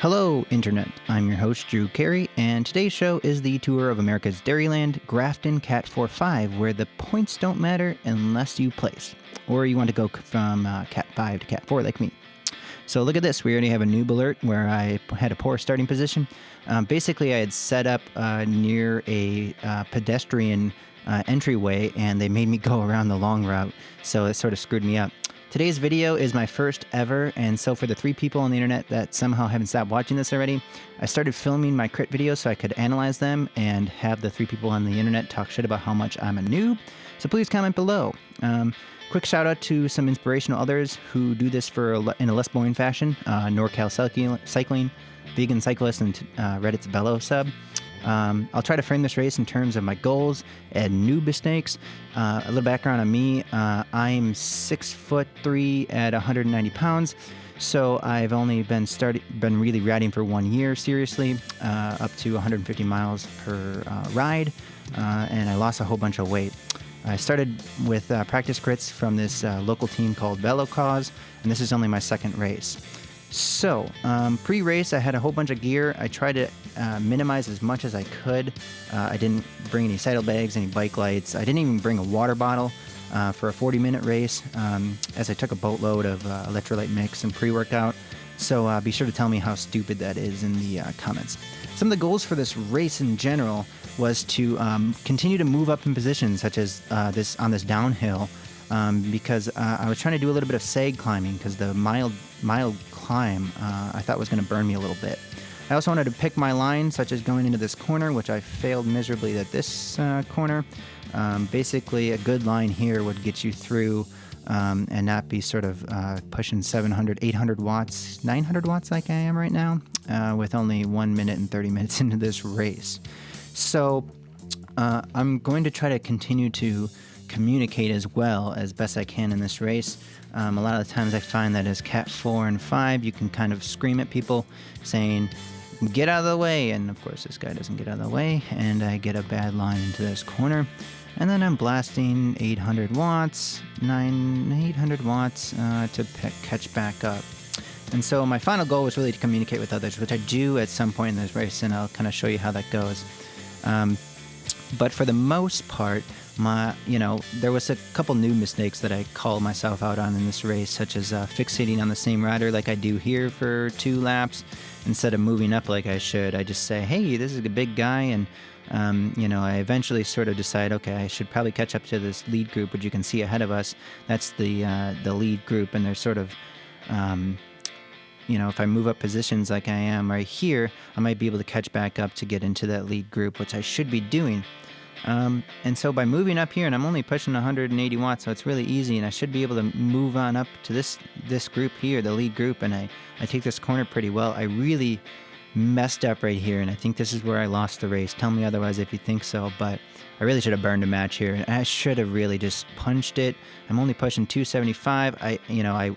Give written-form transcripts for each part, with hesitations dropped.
Hello, Internet. I'm your host, Drew Carey, and today's show is the tour of America's Dairyland, Grafton, Cat 4-5, where the points don't matter unless you place, or you want to go from Cat 5 to Cat 4 like me. So look at this. We already have a noob alert where I had a poor starting position. Basically, I had set up near a pedestrian entryway, and they made me go around the long route, so it sort of screwed me up. Today's video is my first ever, and so for the 3 people on the internet that somehow haven't stopped watching this already, I started filming my crit videos so I could analyze them and have the 3 people on the internet talk shit about how much I'm a noob. So please comment below. Quick shout out to some inspirational others who do this in a less boring fashion. NorCal Cycling, Vegan Cyclist, and Reddit's Bello sub. I'll try to frame this race in terms of my goals and noob mistakes. A little background on me. I'm 6'3" at 190 pounds. So I've only been really riding for 1 year seriously, up to 150 miles per ride, and I lost a whole bunch of weight. I started with practice crits from this local team called Velo Cause, and this is only my 2nd race. So, pre-race, I had a whole bunch of gear. I tried to minimize as much as I could. I didn't bring any saddlebags, any bike lights. I didn't even bring a water bottle for a 40-minute race, as I took a boatload of electrolyte mix and pre-workout. So be sure to tell me how stupid that is in the comments. Some of the goals for this race in general was to continue to move up in positions, such as on this downhill, because I was trying to do a little bit of sag climbing, because the mild climb I thought was going to burn me a little bit. I also wanted to pick my line, such as going into this corner, which I failed miserably at this corner. Basically, a good line here would get you through and not be sort of pushing 700, 800 watts, 900 watts like I am right now, with only 1 minute and 30 minutes into this race. So I'm going to try to continue to communicate as well as best I can in this race. A lot of the times I find that as Cat 4 and 5, you can kind of scream at people saying, get out of the way, and of course this guy doesn't get out of the way, and I get a bad line into this corner, and then I'm blasting 800 watts to catch back up. And so my final goal was really to communicate with others, which I do at some point in this race, and I'll kind of show you how that goes. But for the most part, there was a couple new mistakes that I called myself out on in this race, such as fixating on the same rider like I do here for 2 laps. Instead of moving up like I should, I just say, hey, this is a big guy, and I eventually sort of decide, okay, I should probably catch up to this lead group, which you can see ahead of us. That's the lead group, and they're sort of, if I move up positions like I am right here, I might be able to catch back up to get into that lead group, which I should be doing. And so by moving up here, and I'm only pushing 180 watts, so it's really easy, and I should be able to move on up to this group here, the lead group, and I take this corner pretty well. I really messed up right here, and I think this is where I lost the race. Tell me otherwise if you think so, but I really should have burned a match here. I should have really just punched it. I'm only pushing 275. I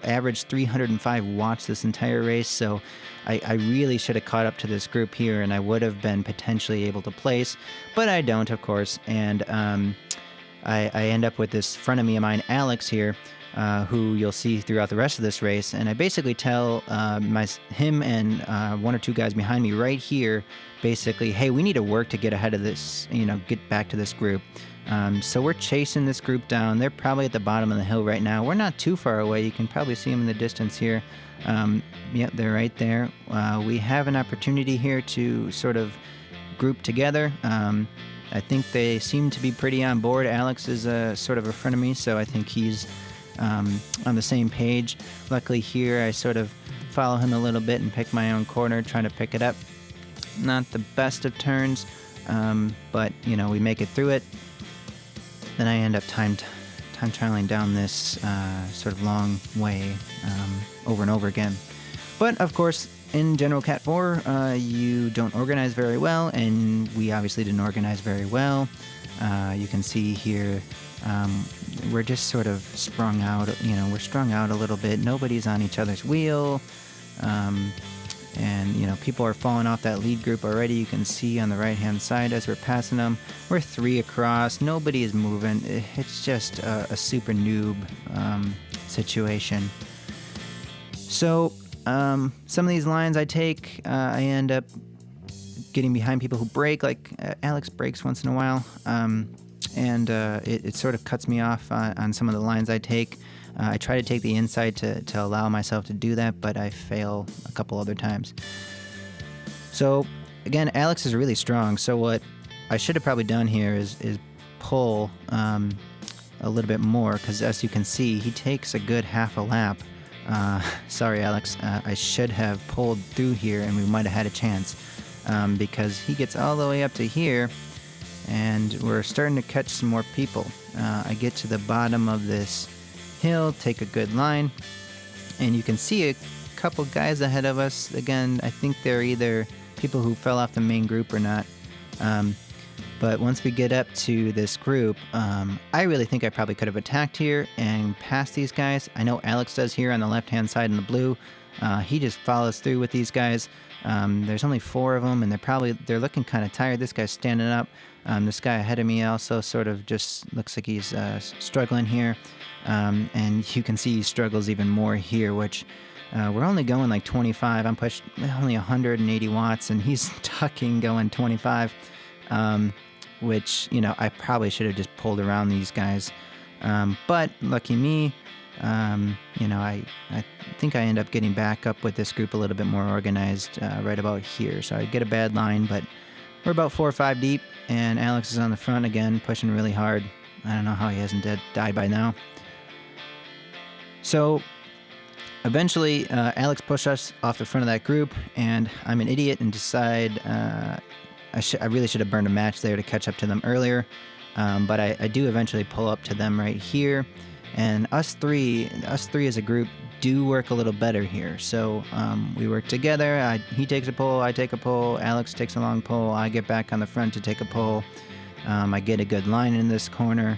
averaged 305 watts this entire race, so I really should have caught up to this group here, and I would have been potentially able to place, but I don't, of course. And I end up with this friend of mine, Alex here, who you'll see throughout the rest of this race, and I basically tell him and 1 or 2 guys behind me right here, basically, hey, we need to work to get ahead of this, get back to this group. So we're chasing this group down. They're probably at the bottom of the hill right now. We're not too far away. You can probably see them in the distance here. Yep, they're right there. We have an opportunity here to sort of group together. I think they seem to be pretty on board. Alex is sort of a friend of me, so I think he's on the same page. Luckily here, I sort of follow him a little bit and pick my own corner, trying to pick it up. Not the best of turns, but we make it through it. Then I end up time trialing down this sort of long way over and over again. But of course, in general Cat 4, you don't organize very well, and we obviously didn't organize very well. You can see here, we're just sort of sprung out, we're strung out a little bit. Nobody's on each other's wheel. And people are falling off that lead group already. You can see on the right hand side as we're passing them, we're 3 across, nobody is moving. It's just a super noob situation. So Some of these lines I take, I end up getting behind people who brake, like Alex brakes once in a while, and it sort of cuts me off on some of the lines I take. I try to take the inside to allow myself to do that, but I fail a couple other times. So again, Alex is really strong, so what I should have probably done here is pull a little bit more, because as you can see, he takes a good half a lap. Sorry, Alex, I should have pulled through here and we might have had a chance, because he gets all the way up to here and we're starting to catch some more people. I get to the bottom of this hill, take a good line, and you can see a couple guys ahead of us. Again, I think they're either people who fell off the main group or not. But once we get up to this group, I really think I probably could have attacked here and passed these guys. I know Alex does here on the left-hand side in the blue. He just follows through with these guys. There's only 4 of them, and they're looking kind of tired. This guy's standing up. This guy ahead of me also sort of just looks like he's struggling here. And you can see he struggles even more here, which we're only going like 25. I'm pushed only 180 watts, and he's tucking going 25. Which, I probably should have just pulled around these guys. But lucky me, I think I end up getting back up with this group a little bit more organized right about here. So I get a bad line, but we're about 4 or 5 deep, and Alex is on the front again, pushing really hard. I don't know how he hasn't died by now. So eventually, Alex pushed us off the front of that group, and I'm an idiot and decide I really should have burned a match there to catch up to them earlier, but I do eventually pull up to them right here, and us three as a group do work a little better here. So we work together. He takes a pull, I take a pull, Alex takes a long pull, I get back on the front to take a pull. I get a good line in this corner,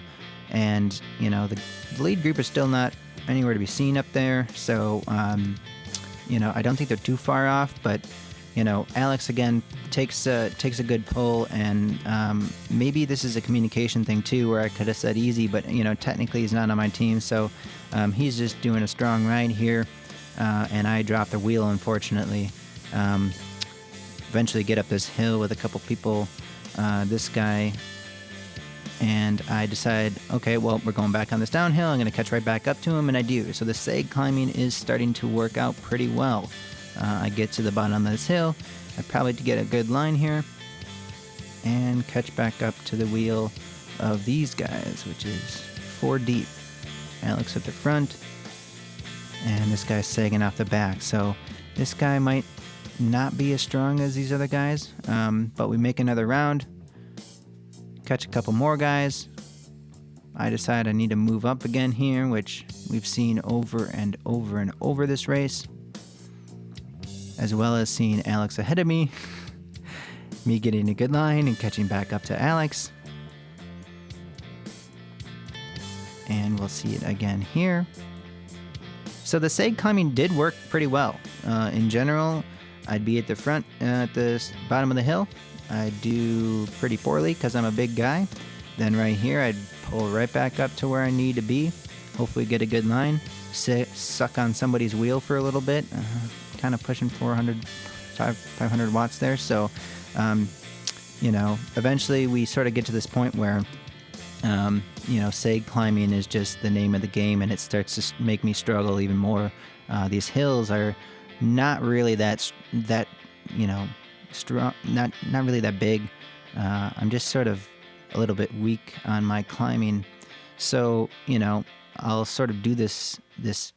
and the lead group is still not anywhere to be seen up there. So I don't think they're too far off, but Alex again takes a good pull, and maybe this is a communication thing too, where I could have said easy, but technically he's not on my team, so he's just doing a strong ride here, and I drop the wheel, unfortunately. Eventually get up this hill with a couple people, this guy, and I decide, okay, well, we're going back on this downhill, I'm going to catch right back up to him, and I do. So the sag climbing is starting to work out pretty well. I get to the bottom of this hill. I probably get a good line here and catch back up to the wheel of these guys, which is 4 deep. Alex at the front, and this guy's sagging off the back. So this guy might not be as strong as these other guys, but we make another round, catch a couple more guys. I decide I need to move up again here, which we've seen over and over and over this race, as well as seeing Alex ahead of me, me getting a good line and catching back up to Alex. And we'll see it again here. So the sag climbing did work pretty well. In general, I'd be at the front, at the bottom of the hill. I'd do pretty poorly because I'm a big guy. Then right here, I'd pull right back up to where I need to be. Hopefully get a good line. Suck on somebody's wheel for a little bit. Kind of pushing 500 watts there. So, eventually we sort of get to this point where, sag climbing is just the name of the game, and it starts to make me struggle even more. These hills are not really that strong, not really that big. I'm just sort of a little bit weak on my climbing. So, I'll sort of do this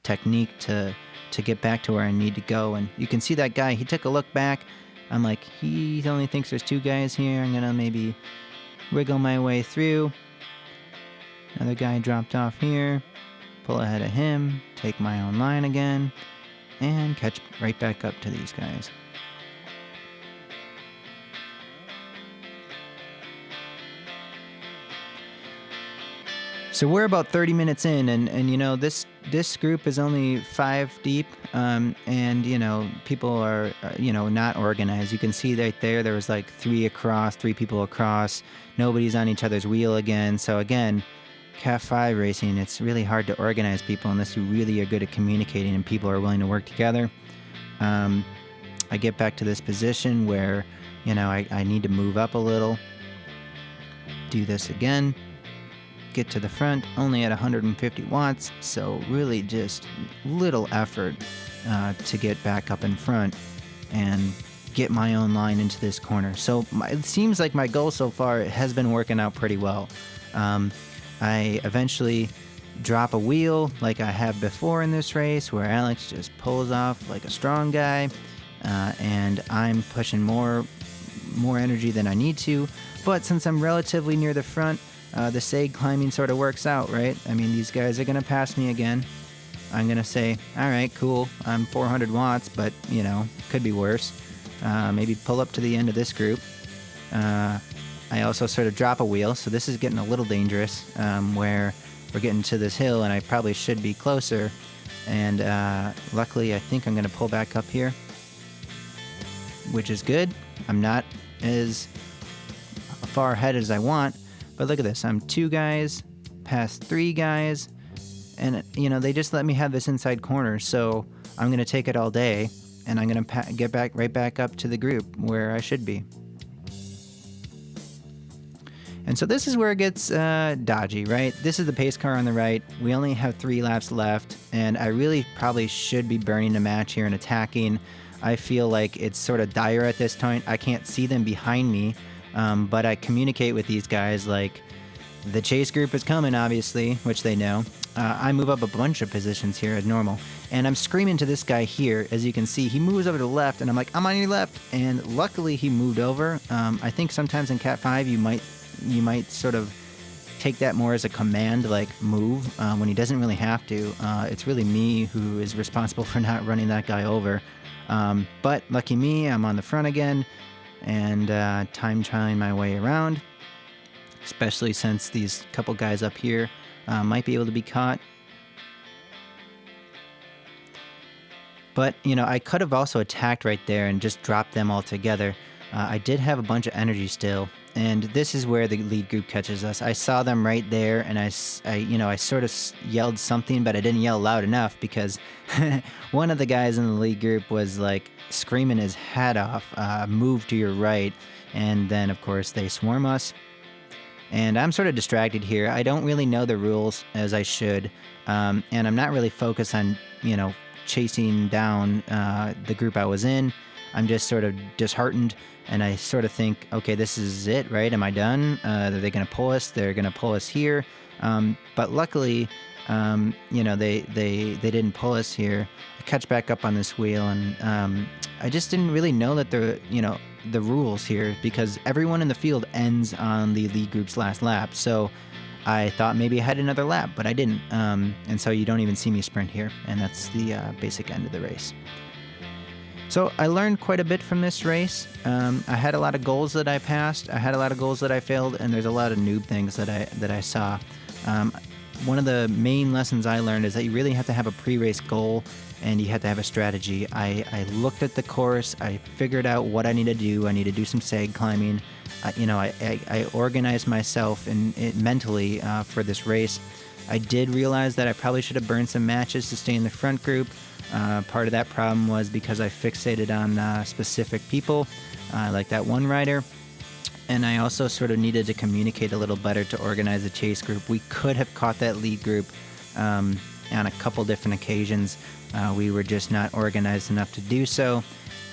technique to get back to where I need to go. And you can see that guy, he took a look back. I'm like, he only thinks there's 2 guys here. I'm gonna maybe wiggle my way through. Another guy dropped off here, pull ahead of him, take my own line again, and catch right back up to these guys. So we're about 30 minutes in, and this group is only 5 deep, and people are not organized. You can see right there was like 3 people across. Nobody's on each other's wheel again. So again, Cat 5 racing, it's really hard to organize people unless you really are good at communicating and people are willing to work together. I get back to this position where, you know, I need to move up a little. Do this again. Get to the front, only at 150 watts, so really just little effort to get back up in front and get my own line into this corner. So it seems like my goal so far has been working out pretty well. I eventually drop a wheel like I have before in this race, where Alex just pulls off like a strong guy, and I'm pushing more energy than I need to. But since I'm relatively near the front, the sag climbing sort of works out, right? I mean, these guys are going to pass me again. I'm going to say, all right, cool, I'm 400 watts, but, you know, could be worse. Maybe pull up to the end of this group. I also sort of drop a wheel, so this is getting a little dangerous, where we're getting to this hill, and I probably should be closer. And luckily, I think I'm going to pull back up here, which is good. I'm not as far ahead as I want, but look at this. I'm 2 guys past 3 guys, and, you know, they just let me have this inside corner, so I'm going to take it all day, and I'm going to get right back up to the group where I should be. And so this is where it gets dodgy, right? This is the pace car on the right. We only have 3 laps left, and I really probably should be burning the match here and attacking. I feel like it's sort of dire at this point. I can't see them behind me, but I communicate with these guys like the chase group is coming, obviously, which they know. I move up a bunch of positions here as normal, and I'm screaming to this guy here. As you can see, he moves over to the left, and I'm like, I'm on your left, and luckily he moved over. I think sometimes in Cat 5 you might sort of take that more as a command, like move, when he doesn't really have to. It's really me who is responsible for not running that guy over. But lucky me, I'm on the front again, and time trialing my way around, especially since these couple guys up here might be able to be caught. But, you know, I could have also attacked right there and just dropped them all together. I did have a bunch of energy still, and this is where the lead group catches us. I saw them right there, and I sort of yelled something, but I didn't yell loud enough because one of the guys in the lead group was like screaming his head off, move to your right, and then of course they swarm us. And I'm sort of distracted here. I don't really know the rules as I should, and I'm not really focused on, you know, chasing down the group I was in. I'm just sort of disheartened, and I sort of think, okay, this is it, right? Am I done? Are they going to pull us? They're going to pull us here. But luckily, you know, they didn't pull us here. I catch back up on this wheel, and I just didn't really know that the rules here, because everyone in the field ends on the lead group's last lap. So I thought maybe I had another lap, but I didn't. And so you don't even see me sprint here, and that's the basic end of the race. So I learned quite a bit from this race. I had a lot of goals that I passed. I had a lot of goals that I failed, and there's a lot of noob things that I saw. One of the main lessons I learned is that you really have to have a pre-race goal, and you have to have a strategy. I looked at the course. I figured out what I need to do. I need to do some sag climbing. I organized myself mentally for this race. I did realize that I probably should have burned some matches to stay in the front group. Part of that problem was because I fixated on specific people, like that one rider. And I also sort of needed to communicate a little better to organize the chase group. We could have caught that lead group on a couple different occasions. We were just not organized enough to do so.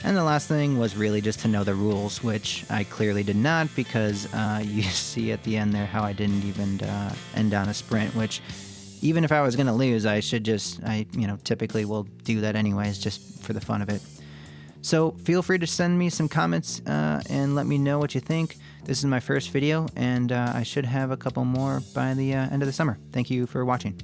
And the last thing was really just to know the rules, which I clearly did not, because you see at the end there how I didn't even end on a sprint, which even if I was going to lose, I typically will do that anyways, just for the fun of it. So feel free to send me some comments and let me know what you think. This is my first video, and I should have a couple more by the end of the summer. Thank you for watching.